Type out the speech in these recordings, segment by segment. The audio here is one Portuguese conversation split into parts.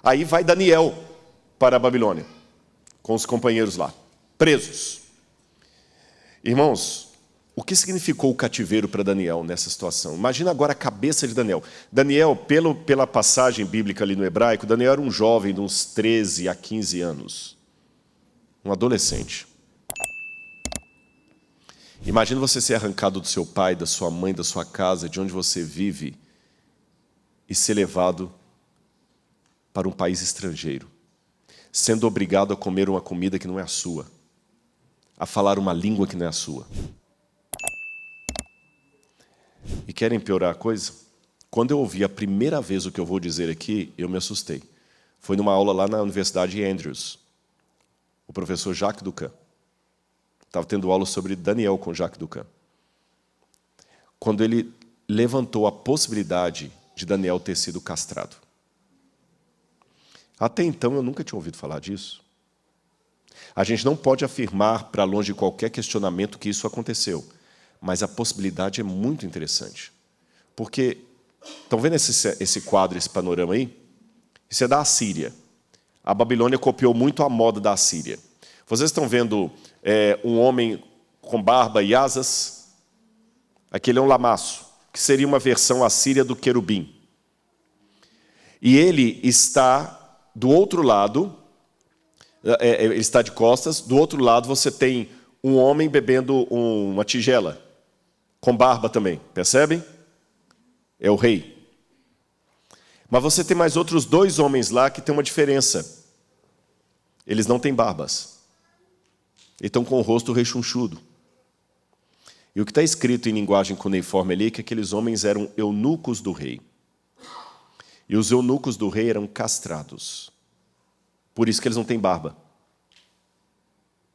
Aí vai Daniel para a Babilônia, com os companheiros lá, presos. Irmãos, o que significou o cativeiro para Daniel nessa situação? Imagina agora a cabeça de Daniel. Daniel, pela passagem bíblica ali no hebraico, Daniel era um jovem de uns 13 a 15 anos. Um adolescente. Imagina você ser arrancado do seu pai, da sua mãe, da sua casa, de onde você vive, e ser levado para um país estrangeiro, sendo obrigado a comer uma comida que não é a sua, a falar uma língua que não é a sua. E querem piorar a coisa? Quando eu ouvi a primeira vez o que eu vou dizer aqui, eu me assustei. Foi numa aula lá na Universidade de Andrews. O professor Jacques Ducan estava tendo aula sobre Daniel com Jacques Ducan. Quando ele levantou a possibilidade de Daniel ter sido castrado. Até então eu nunca tinha ouvido falar disso. A gente não pode afirmar para longe de qualquer questionamento que isso aconteceu, mas a possibilidade é muito interessante. Porque, estão vendo esse quadro, esse panorama aí? Isso é da Assíria. A Babilônia copiou muito a moda da Assíria. Vocês estão vendo um homem com barba e asas? Aquele é um lamaço, que seria uma versão assíria do querubim. E ele está do outro lado, ele está de costas, do outro lado você tem um homem bebendo uma tigela, com barba também, percebem? É o rei. Mas você tem mais outros dois homens lá que tem uma diferença. Eles não têm barbas. Eles estão com o rosto rechonchudo. E o que está escrito em linguagem cuneiforme ali é que aqueles homens eram eunucos do rei. E os eunucos do rei eram castrados. Por isso que eles não têm barba.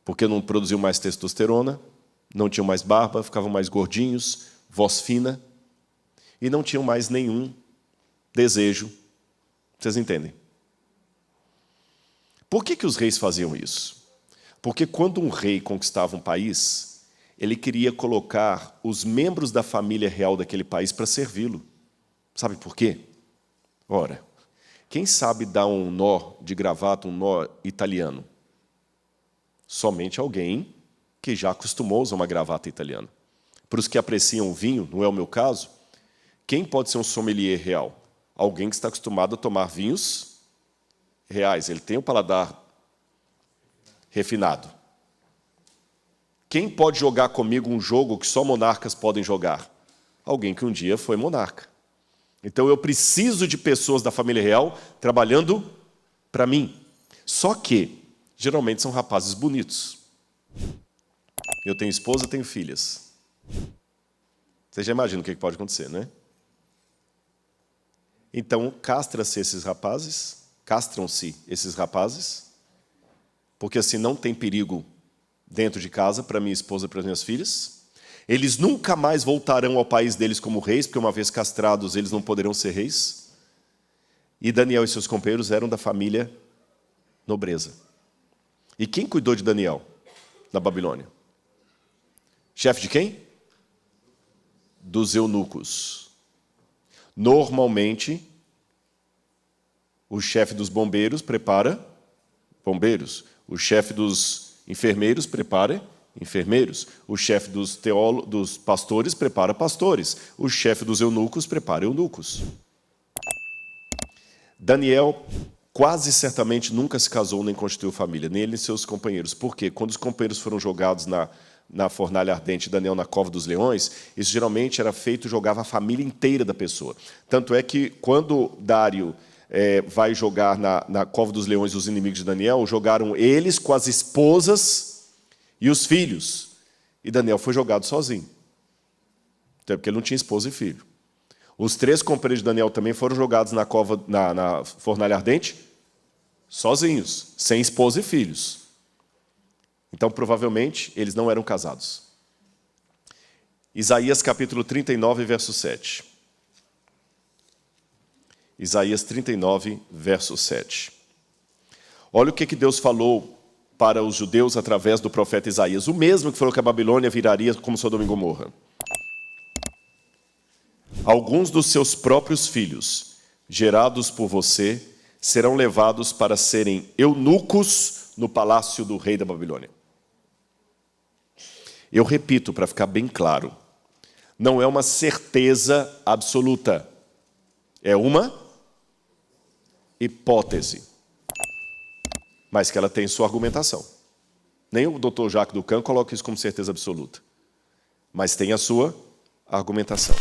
Porque não produziam mais testosterona, não tinham mais barba, ficavam mais gordinhos, voz fina, e não tinham mais nenhum desejo. Vocês entendem? Por que os reis faziam isso? Porque quando um rei conquistava um país, ele queria colocar os membros da família real daquele país para servi-lo. Sabe por quê? Ora, quem sabe dar um nó de gravata, um nó italiano? Somente alguém que já acostumou a usar uma gravata italiana. Para os que apreciam o vinho, não é o meu caso, quem pode ser um sommelier real? Alguém que está acostumado a tomar vinhos reais. Ele tem o paladar refinado. Quem pode jogar comigo um jogo que só monarcas podem jogar? Alguém que um dia foi monarca. Então eu preciso de pessoas da família real trabalhando para mim. Só que, geralmente, são rapazes bonitos. Eu tenho esposa, tenho filhas. Você já imagina o que pode acontecer, né? Então, castram-se esses rapazes, porque assim não tem perigo dentro de casa para minha esposa e para as minhas filhas. Eles nunca mais voltarão ao país deles como reis, porque uma vez castrados eles não poderão ser reis. E Daniel e seus companheiros eram da família nobreza. E quem cuidou de Daniel na Babilônia? Chefe de quem? Dos eunucos. Normalmente, o chefe dos bombeiros prepara bombeiros. O chefe dos enfermeiros prepara enfermeiros. O chefe dos pastores prepara pastores. O chefe dos eunucos prepara eunucos. Daniel quase certamente nunca se casou nem constituiu família, nem ele nem seus companheiros. Por quê? Quando os companheiros foram jogados na fornalha ardente, Daniel na cova dos leões, isso geralmente era feito, jogava a família inteira da pessoa. Tanto é que quando Dário vai jogar na cova dos leões os inimigos de Daniel, jogaram eles com as esposas e os filhos. E Daniel foi jogado sozinho. Até porque ele não tinha esposa e filho. Os 3 companheiros de Daniel também foram jogados na fornalha ardente, sozinhos, sem esposa e filhos. Então, provavelmente, eles não eram casados. Isaías capítulo 39, verso 7. Isaías 39, verso 7. Olha o que Deus falou para os judeus através do profeta Isaías. O mesmo que falou que a Babilônia viraria como Sodoma e Gomorra. Alguns dos seus próprios filhos, gerados por você, serão levados para serem eunucos no palácio do rei da Babilônia. Eu repito, para ficar bem claro, não é uma certeza absoluta, é uma hipótese, mas que ela tem sua argumentação. Nem o Dr. Jacques Ducan coloca isso como certeza absoluta, mas tem a sua argumentação.